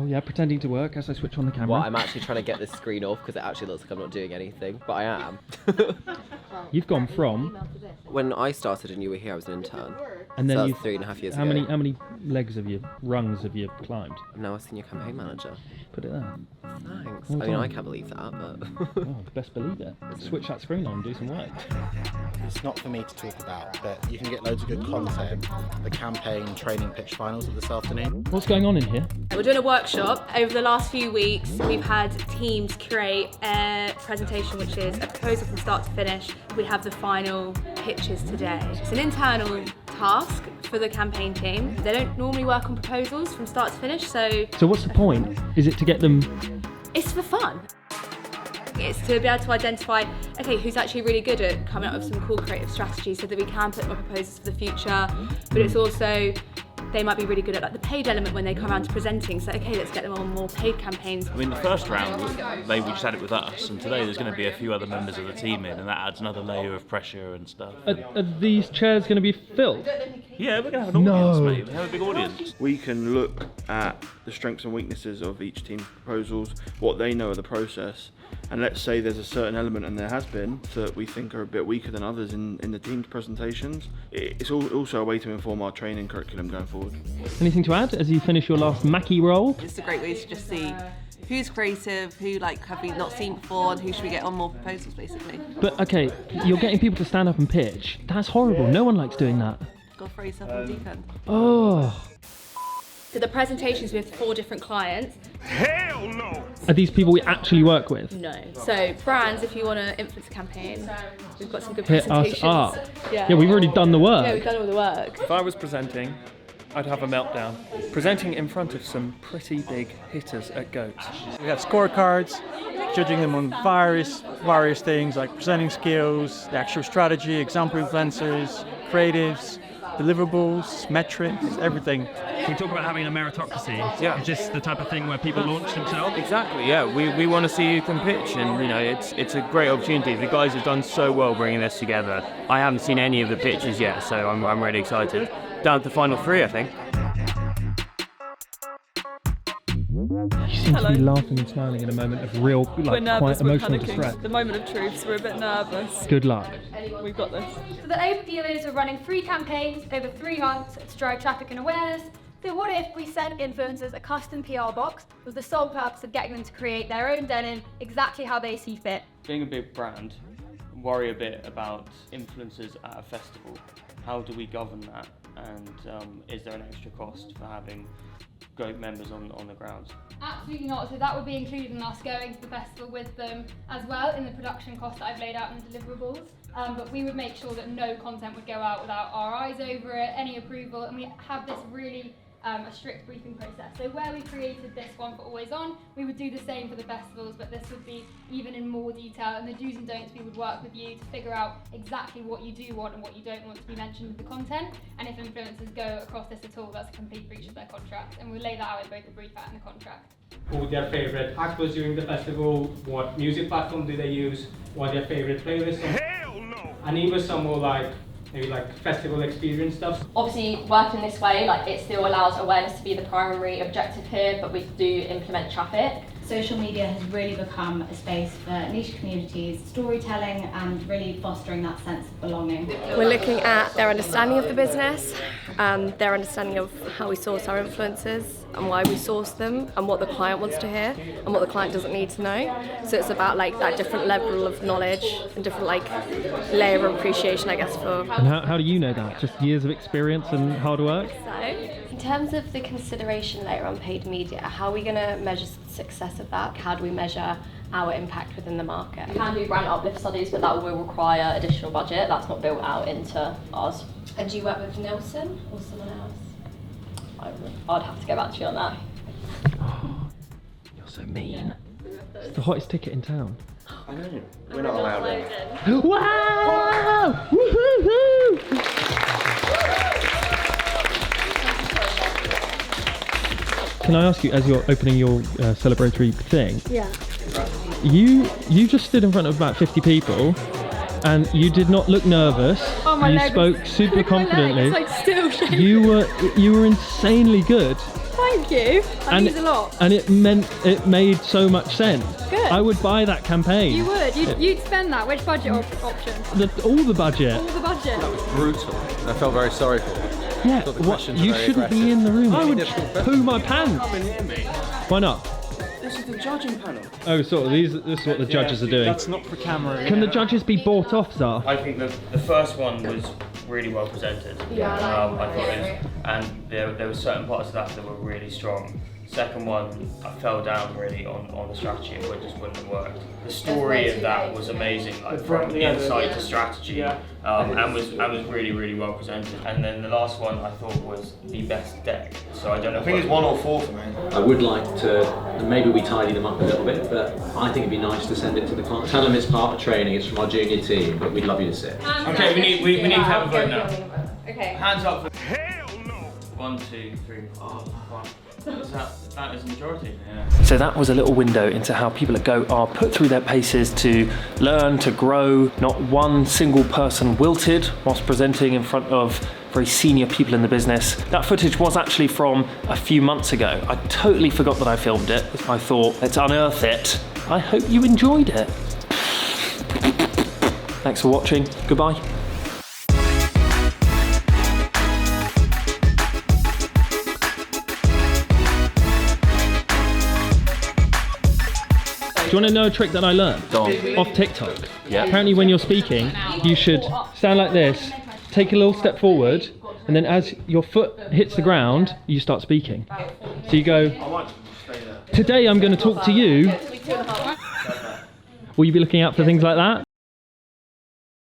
Oh yeah, pretending to work as I switch on the camera. Well, I'm actually trying to get this screen off because it actually looks like I'm not doing anything, but I am. You've gone from... When I started and you were here, I was an intern. And then so you... that was 3.5 years how ago. How many rungs have you climbed? I'm now a senior campaign manager. Put it there. Thanks. Well I mean, done. I can't believe that, but... Oh, best believe it. Switch that screen on and do some work. It's not for me to talk about, but you can get loads of good content. The campaign training pitch finals are this afternoon. What's going on in here? We're doing a workshop. Over the last few weeks, we've had teams create a presentation which is a proposal from start to finish. We have the final pitches today. It's an internal task for the campaign team. They don't normally work on proposals from start to finish, so what's the point? Is it to get them... it's for fun. It's to be able to identify, okay, who's actually really good at coming up with some cool creative strategies so that we can put more proposals for the future. But it's also, they might be really good at like the paid element when they come around to presenting. So okay, let's get them on more paid campaigns. I mean, the first round, we just had it with us, and today there's going to be a few other members of the team in, and that adds another layer of pressure and stuff. Are these chairs going to be filled? Yeah, we're going to have an audience, No. mate. We have a big audience. We can look at the strengths and weaknesses of each team's proposals, what they know of the process, and let's say there's a certain element, and there has been, that we think are a bit weaker than others in the team's presentations. It's also a way to inform our training curriculum going forward. Anything to add as you finish your last Mackie roll? It's a great way to just see who's creative, who have we not seen before, and who should we get on more proposals, basically. But okay, you're getting people to stand up and pitch. That's horrible. No one likes doing that. Got to throw yourself in the deep end. Oh. So the presentations with 4 different clients. Hell no! Are these people we actually work with? No. So brands, if you want to influence a campaign, we've got some good Hit us presentations. up. Yeah, we've already done the work. Yeah, we've done all the work. If I was presenting, I'd have a meltdown. Presenting in front of some pretty big hitters at Goat. We have scorecards, judging them on various things like presenting skills, the actual strategy, example influencers, creatives, deliverables, metrics, everything. We talk about having a meritocracy. Yeah. Is this the type of thing where people launch themselves? Exactly, yeah. We want to see who can pitch, and it's a great opportunity. The guys have done so well bringing this together. I haven't seen any of the pitches yet, so I'm really excited. Down to the final 3, I think. You seem to be laughing and smiling in a moment of real, quite emotional distress. The moment of truth, so we're a bit nervous. Good luck. We've got this. So the overview is we're running 3 campaigns over 3 months to drive traffic and awareness. So what if we sent influencers a custom PR box with the sole purpose of getting them to create their own denim exactly how they see fit? Being a big brand, worry a bit about influencers at a festival. How do we govern that? And is there an extra cost for having Goat members on the grounds? Absolutely not. So that would be included in us going to the festival with them as well in the production cost that I've laid out in the deliverables. But we would make sure that no content would go out without our eyes over it, any approval, and we have this really a strict briefing process. So where we created this one for Always On, we would do the same for the festivals, but this would be even in more detail, and the do's and don'ts we would work with you to figure out exactly what you do want and what you don't want to be mentioned in the content, and if influencers go across this at all, that's a complete breach of their contract, and we'll lay that out in both the brief and the contract. Who their favourite actors during the festival, what music platform do they use, what their favourite playlists are. Hell no! And even some more maybe festival experience stuff. Obviously, working this way, it still allows awareness to be the primary objective here, but we do implement traffic. Social media has really become a space for niche communities, storytelling, and really fostering that sense of belonging. We're looking at their understanding of the business, their understanding of how we source our influencers and why we source them, and what the client wants to hear and what the client doesn't need to know. So it's about that different level of knowledge and different layer of appreciation, I guess, for. And how do you know that? Just years of experience and hard work? So, in terms of the consideration layer on paid media, how are we going to measure the success of that? How do we measure our impact within the market? We can do brand uplift studies, but that will require additional budget. That's not built out into ours. And do you work with Nielsen or someone else? I'd have to go back to you on that. You're so mean. It's the hottest ticket in town. I know. We're not allowed in. Wow! Woohoo! Can I ask you, as you're opening your celebratory thing? Yeah. You just stood in front of about 50 people, and you did not look nervous. Oh, my you legs. spoke super confidently. It's still shaking. You were insanely good. thank you. That and means a lot. And it made so much sense. Good. I would buy that campaign. You would. You'd spend that. Which budget option? All the budget. All the budget. Brutal. I felt very sorry for them. Yeah, The questions you are very shouldn't aggressive. be in the room. I would Difficult poo my pants. Why not? This is the judging panel. Oh, sort of. This is what the judges are doing. That's not for camera. Can the judges be bought off, Zar? I think the first one was really well presented. Yeah, I thought it was, and there were certain parts of that were really strong. Second one, I fell down really on the strategy. It just wouldn't have worked. The story of that was amazing, like from insight to strategy, and was really well presented. And then the last one I thought was the best deck. So I don't know. I think it's 1 or 4 for me. I would like to, maybe we tidy them up a little bit, but I think it'd be nice to send it to the client. Tell them it's part of training, it's from our junior team, but we'd love you to sit. Okay, we need to have a vote now. Okay. Hands up. Hell no. 1, 2, 3, 4, 5. That is a majority. Yeah. So that was a little window into how people at Goat are put through their paces to learn, to grow. Not one single person wilted whilst presenting in front of very senior people in the business. That footage was actually from a few months ago. I totally forgot that I filmed it. I thought, let's unearth it. I hope you enjoyed it. Thanks for watching. Goodbye. Do you want to know a trick that I learned? Off TikTok. Yeah. Apparently when you're speaking, you should stand like this, take a little step forward, and then as your foot hits the ground, you start speaking. So you go, today I'm going to talk to you. Will you be looking out for things like that?